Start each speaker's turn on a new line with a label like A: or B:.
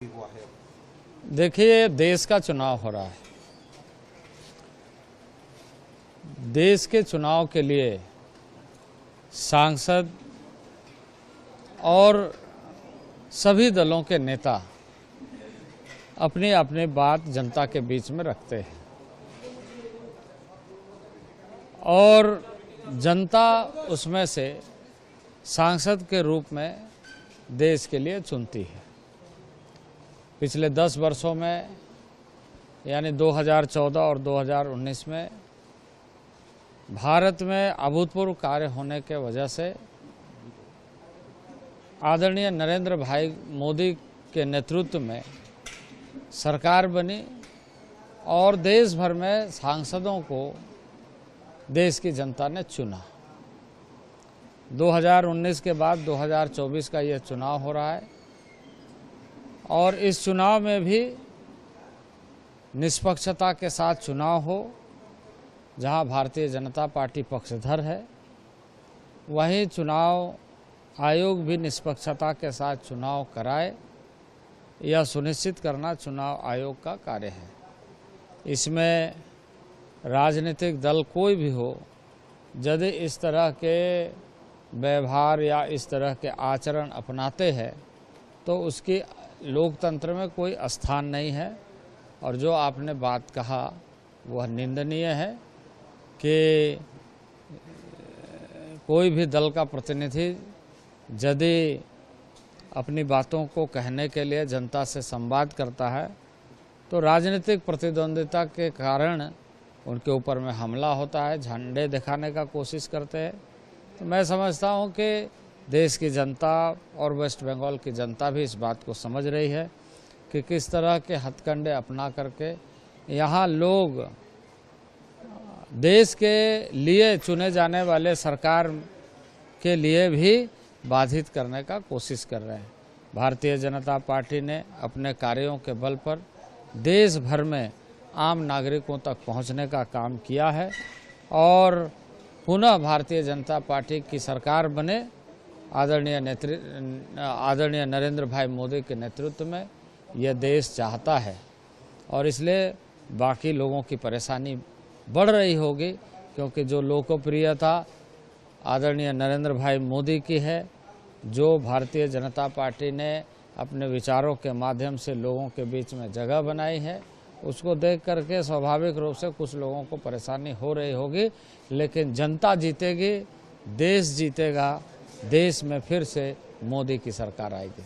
A: हुआ है?
B: देखिए, देश का चुनाव हो रहा है। देश के चुनाव के लिए सांसद और सभी दलों के नेता अपनी अपनी बात जनता के बीच में रखते हैं और जनता उसमें से सांसद के रूप में देश के लिए चुनती है। पिछले 10 वर्षों में यानी 2014 और 2019 में भारत में अभूतपूर्व कार्य होने के वजह से आदरणीय नरेंद्र भाई मोदी के नेतृत्व में सरकार बनी और देश भर में सांसदों को देश की जनता ने चुना। 2019 के बाद 2024 का यह चुनाव हो रहा है और इस चुनाव में भी निष्पक्षता के साथ चुनाव हो। जहां भारतीय जनता पार्टी पक्षधर है, वहीं चुनाव आयोग भी निष्पक्षता के साथ चुनाव कराए, यह सुनिश्चित करना चुनाव आयोग का कार्य है। इसमें राजनीतिक दल कोई भी हो, यदि इस तरह के व्यवहार या इस तरह के आचरण अपनाते हैं तो उसकी लोकतंत्र में कोई स्थान नहीं है। और जो आपने बात कहा वह निंदनीय है कि कोई भी दल का प्रतिनिधि यदि अपनी बातों को कहने के लिए जनता से संवाद करता है तो राजनीतिक प्रतिद्वंदिता के कारण उनके ऊपर में हमला होता है, झंडे दिखाने का कोशिश करते हैं। तो मैं समझता हूं कि देश की जनता और वेस्ट बंगाल की जनता भी इस बात को समझ रही है कि किस तरह के हथकंडे अपना करके यहाँ लोग देश के लिए चुने जाने वाले सरकार के लिए भी बाधित करने का कोशिश कर रहे हैं। भारतीय जनता पार्टी ने अपने कार्यों के बल पर देश भर में आम नागरिकों तक पहुंचने का काम किया है और पुनः भारतीय जनता पार्टी की सरकार बने आदरणीय नरेंद्र भाई मोदी के नेतृत्व में यह देश चाहता है और इसलिए बाकी लोगों की परेशानी बढ़ रही होगी, क्योंकि जो लोकप्रियता आदरणीय नरेंद्र भाई मोदी की है, जो भारतीय जनता पार्टी ने अपने विचारों के माध्यम से लोगों के बीच में जगह बनाई है, उसको देख करके स्वाभाविक रूप से कुछ लोगों को परेशानी हो रही होगी। लेकिन जनता जीतेगी, देश जीतेगा, देश में फिर से मोदी की सरकार आएगी।